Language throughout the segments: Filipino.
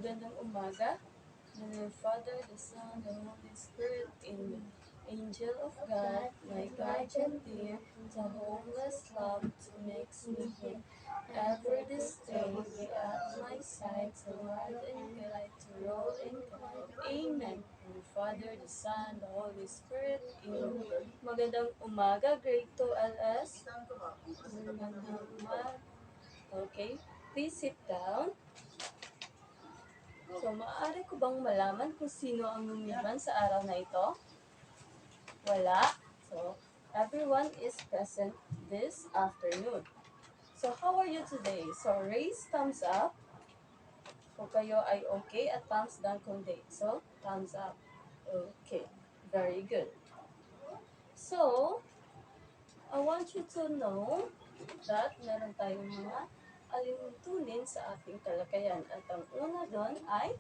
Magandang umaga. In the name of Father, the Son, the Holy Spirit. Amen. Angel of God, my guardian dear, the homeless love to makes me here. Ever this day be at my side, to guide and guide, to roll and guide. Amen. In the Father, the Son, the Holy Spirit. Amen. Magandang umaga, grade 2 LS. Magandang umaga. Okay, please sit down. So, maaari ko bang malaman kung sino ang lumiban sa araw na ito? Wala. So, everyone is present this afternoon. So, how are you today? So, raise thumbs up kung kayo ay okay at thumbs down kung hindi. So, thumbs up. Okay. Very good. So, I want you to know that meron tayong mga alimuntunin sa ating talakayan. At ang una doon ay,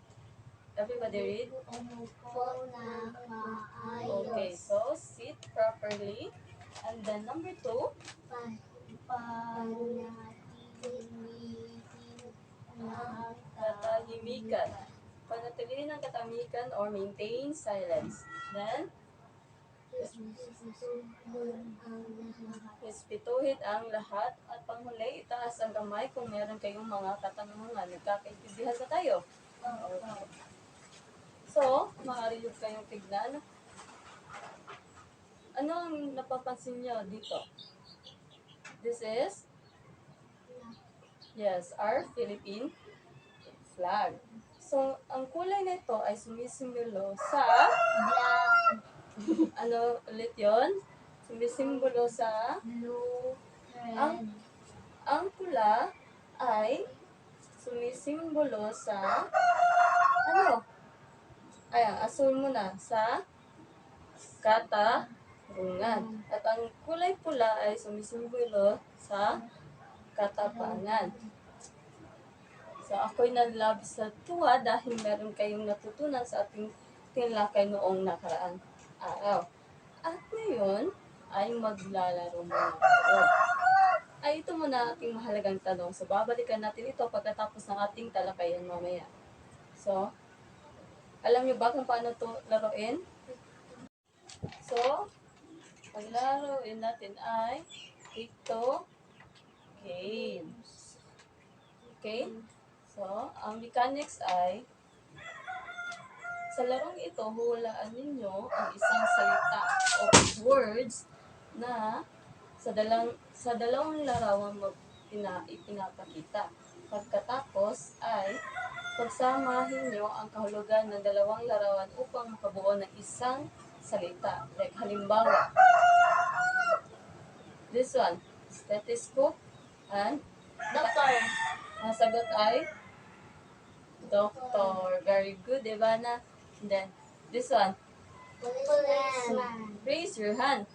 everybody read? Umupo ng maayos. Okay, so sit properly. And then number 2, Panatilihin ang katahimikan. Panatilihin ang katahimikan or maintain silence. Then, Susunod ang lahat. respetuhin ang lahat. At panghuli, itaas ang kamay kung meron kayong mga katanungan. Nagkakaintindihan na tayo. Okay. So, maaari yung kayong tignan. Ano ang napapansin nyo dito? This is, yes, our Philippine flag. So, ang kulay nito ay sumisimbolo sa, Black, ano ulit yon? Sumisimbolo sa, blue, ang, red, ang pula ay sumisimbolo sa, ano? Ayan, asul muna, sa katarungan. At ang kulay pula ay sumisimbolo sa katapangan. So, ako'y nalabis sa tuwa dahil meron kayong natutunan sa ating tinlakay noong nakaraan araw. At ngayon, ay maglalaro muna tayo. Ay, ito muna ating mahalagang tanong. So, babalikan natin ito pagkatapos ng ating talakayan mamaya. So, alam niyo ba kung paano ito laruin? So, paglaruin natin ay ito games. Okay? So, ang mechanics ay, sa larong ito, hulaan ninyo ang isang salita o words na sa dalawang larawan ipinapakita. Pagkatapos ay, pagsamahin nyo ang kahulugan ng dalawang larawan upang makabuo ng isang salita. Like, halimbawa, this one, stethoscope, and doctor, ang sagot ay doctor. Very good, Ivana. And then, this one. policeman, Raise your hand.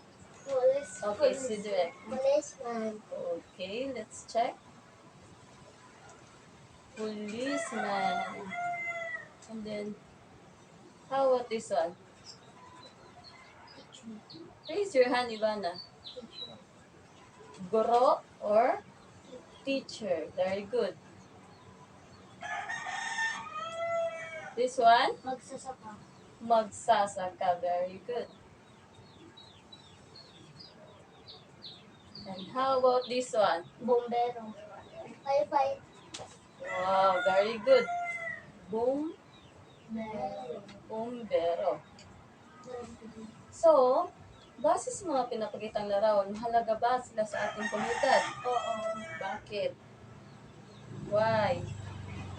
Okay, Sidwek. policeman, Okay, let's check. Policeman. And then, how about this one? Raise your hand, Ivana. Guro or teacher. Very good. This one? magsasaka, Magsasaka. Very good. And how about this one? bombero, firefighter, Wow, very good. Boom, bombero. bombero. So, base sa mga pinapakitang larawan, mahalaga ba sila sa ating komunidad? Oo. Bakit? Why?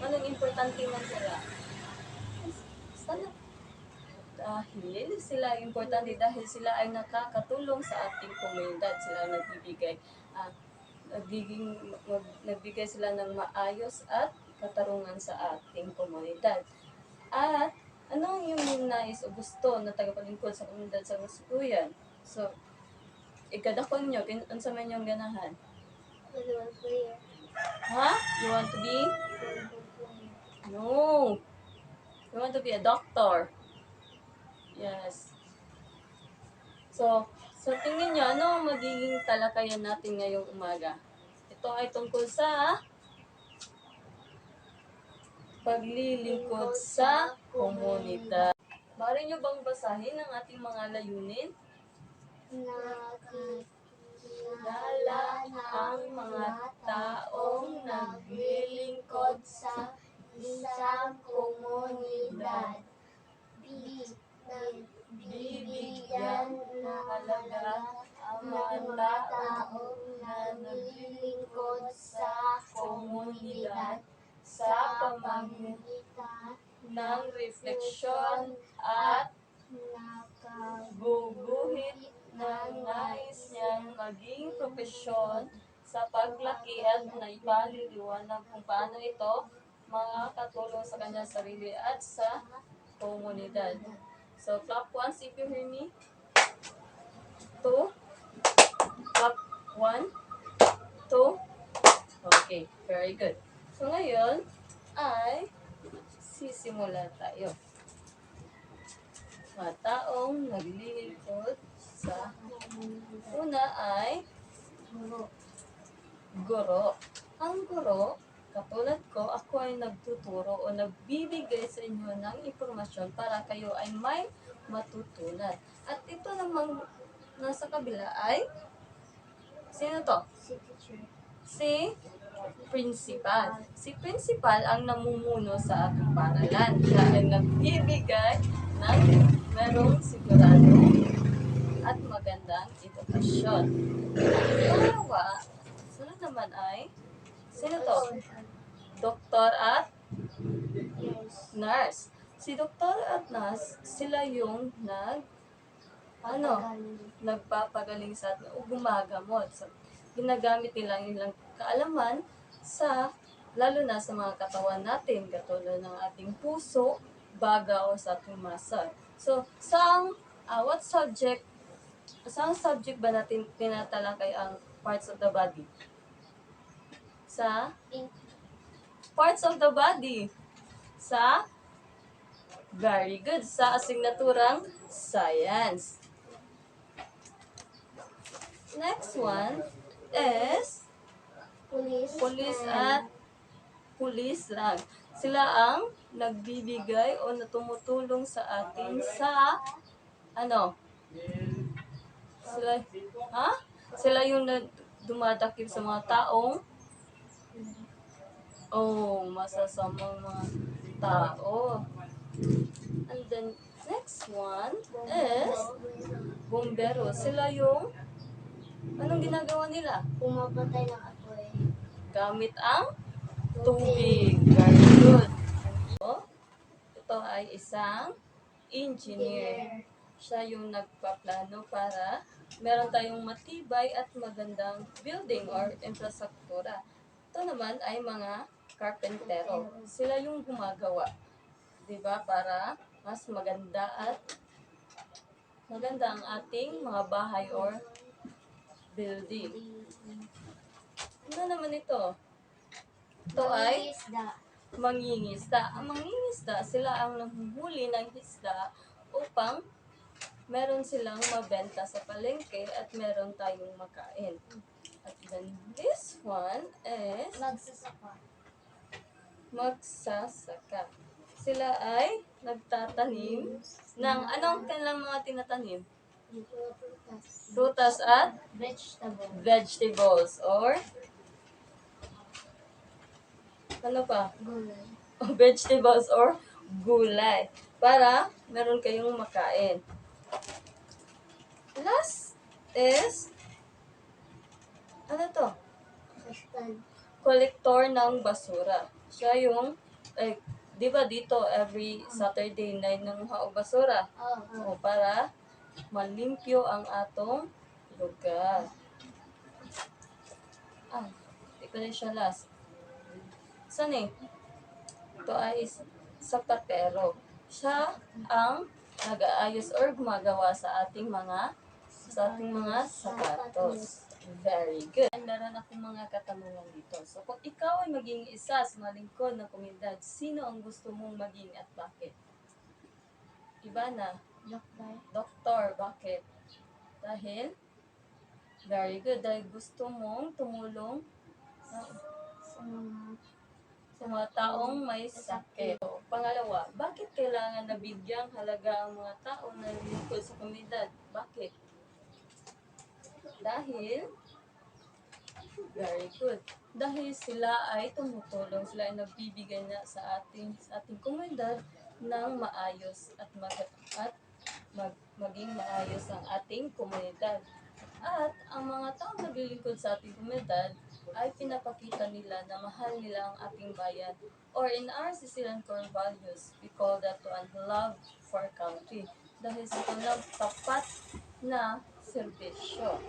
Anong importante man sila? Sana dahil sila importante dahil sila ay nakakatulong sa ating komunidad. Sila nagbigay sila ng maayos at katarungan sa ating komunidad. At anong yung nais o gusto na tagapaglingkod sa komunidad sa kasalukuyan? So, ikadakon nyo, unsa man yung ganahan? Football player, Ha? You want to be? No. You want to be a doctor. Yes. So tingin nyo, ano ang magiging talakayan natin ngayong umaga? Ito ay tungkol sa paglilingkod sa komunidad. Maaari niyo bang basahin ang ating mga layunin? Nakikilala ang mga taong naglilingkod sa isang komunidad. Bibigyan ng halaga ang mga taong naglilingkod sa komunidad sa pamamagitan ng refleksyon at guguhit ng nais niyang maging propesyon sa paglaki at naipaliliwanag kung paano ito makakatulong sa kanyang sarili at sa komunidad. So, clap once if you hear me. 2. Clap 1, 2. Okay, very good. So, ngayon ay sisimula tayo. Mga taong naglilingkod sa una ay guro. Ang guro, katulad ko, ako ay nagtuturo o nagbibigay sa inyo ng impormasyon para kayo ay may matutunan. At ito namang nasa kabila ay, sino to? si teacher. Si principal. Si principal ang namumuno sa ating paaralan. Siya ay nagbibigay ng merong sigurado at magandang edukasyon. Pangalawa, sunod naman ay, sino to? Doktor at nurse. Si doktor at nurse, sila yung nagpapagaling sa atin o gumagamot. So, ginagamit nila yung ilang kaalaman sa, lalo na sa mga katawan natin, katulad ng ating puso, baga o sa ating muscle. So, saan subject ba natin tinatalakay ang parts of the body? Sa parts of the body. Sa very good. Sa asignaturang science. Next one is police lang. Sila ang nagbibigay o tumutulong sa atin sa Sila yung dumadakip sa mga taong masasamang mga tao. And then next one is bombero. Sila yung anong ginagawa nila? Pumapatay ng apoy. Gamit ang tubig. Very good. Ito ay isang engineer. Siya yung nagpaplano para meron tayong matibay at magandang building or infrastruktura. Ito naman ay mga karpentero. Sila yung gumagawa. Diba? Para mas maganda ang ating mga bahay or building. Ano naman ito? Ito ay mangingisda. Ang mangingisda, sila ang nanghuhuli ng isda upang meron silang mabenta sa palengke at meron tayong makain. At then this one is magsasaka. Sila ay nagtatanim ng anong kanilang mga tinatanim? Prutas at vegetables or ano pa? Gulay. Vegetables or gulay para meron kayong makain. Last is ano to? Kolektor ng basura. Siya yung di ba dito every Saturday night nanguha og basura? O para malimpyo ang atong lugar. Di ko na siya last. Saan eh? Ito ay sapatero. Siya ang nag-aayos or gumagawa sa ating mga sapatos. Very good. Meron akong mga katanungan dito. So, kung ikaw ay maging isa sa mga lingkod ng komunidad, sino ang gusto mong maging at bakit? Ivana? Doktor. Bakit? Dahil? Very good. Dahil gusto mong tumulong sa mga taong may sakit. So, pangalawa, bakit kailangan nabigyang halaga ang mga taong naglilingkod sa komunidad? Bakit? Dahil, very good. Dahil sila ay tumutulong, sila ay nagbibigay na sa ating komunidad ng maayos at maging maayos ang ating komunidad. At ang mga taong naglilingkod sa ating komunidad ay pinapakita nila na mahal nila ang ating bayan. Or in our Sicilian core values, we call that one love for country. Dahil sa kanilang tapat na serbisyo.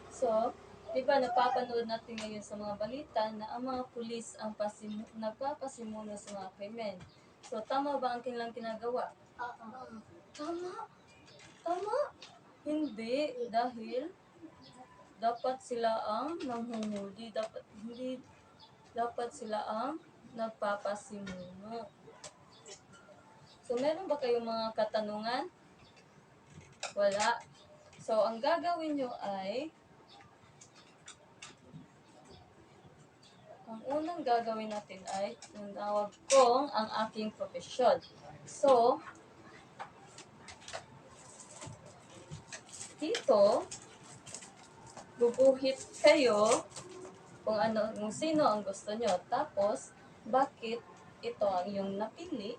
So, di ba napapanood natin ngayon sa mga balita na ang mga pulis ang nagpapasimuno sa mga krimen. So, tama ba ang kanilang ginagawa? Oo. Tama. Tama. Hindi. Dahil dapat sila ang nanghuhuli. Dapat sila ang nagpapasimuno. So, meron ba kayong mga katanungan? Wala. So, ang gagawin nyo ay ang unang gagawin natin ay tinawag kong ang aking profesyon. So, dito, bubuhit kayo kung sino ang gusto nyo. Tapos, bakit ito ang iyong napili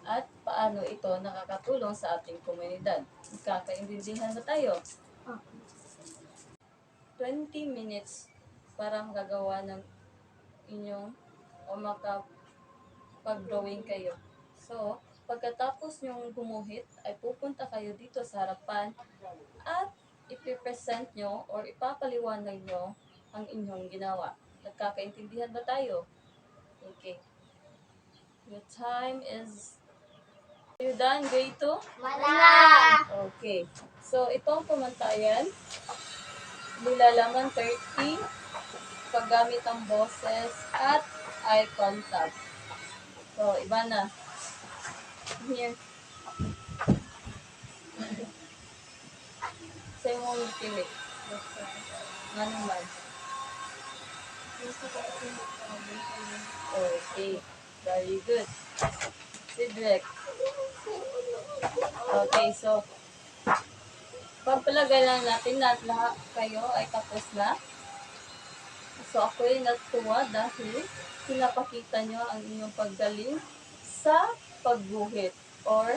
at paano ito nakakatulong sa ating komunidad. Kakaintindihan ba tayo? 20 minutes para magagawa ng inyong o makapag-drawing kayo. So, pagkatapos nyong gumuhit, ay pupunta kayo dito sa harapan at ipipresent nyo or ipapaliwanag nyo ang inyong ginawa. Nagkakaintindihan ba tayo? Okay. Your time is... Are you done, grade 2? Wala! Okay. So, itong pamantayan, nilalaman 30, paggamit ng boses, at eye contact. So, iba na. Here. Sa'yo mong pili. Nga naman. Okay. Very good. Cedric. Okay, so, pagpalagay lang natin na lahat kayo ay tapos na. So, ako'y natuwa dahil pinapakita nyo ang inyong paggaling sa pagguhit. Or,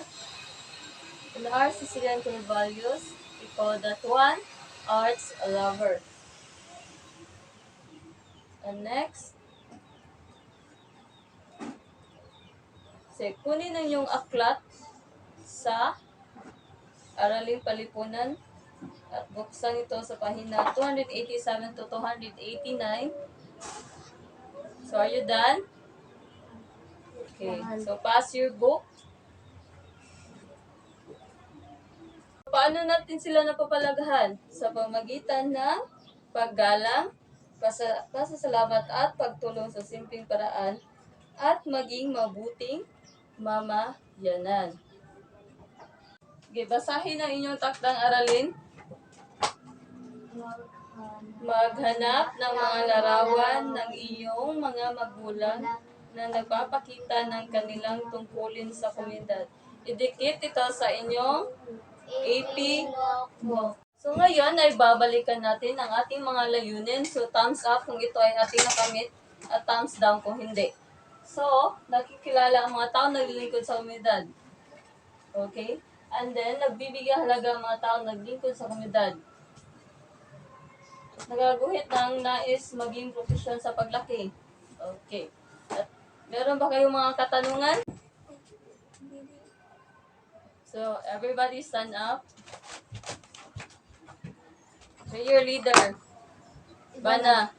in our Sicilian core values, we call that one, arts lover. And next, kunin ang inyong aklat sa Araling Palipunan at buksan ito sa pahina 287 to 289. So, are you done? Okay. So, pass your book. Paano natin sila napapalagahan? Sa pamagitan ng paggalang, pasasalamat at pagtulong sa simpleng paraan at maging mabuting mamayanan. Okay, basahin ang inyong takdang aralin. Maghanap ng mga larawan ng iyong mga magulang na nagpapakita ng kanilang tungkulin sa komunidad. Idikit ito sa inyong AP book. So ngayon ay babalikan natin ang ating mga layunin. So thumbs up kung ito ay ating nakamit at thumbs down kung hindi. So, nakikilala ang mga tao naglilingkod sa komunidad. Okay? And then, nagbibigay halaga ang mga tao naglilingkod sa komunidad. Nagaguhit ng nais maging profesyon sa paglaki. Okay. At meron ba kayong mga katanungan? So, everybody stand up. So, your leader. Bana.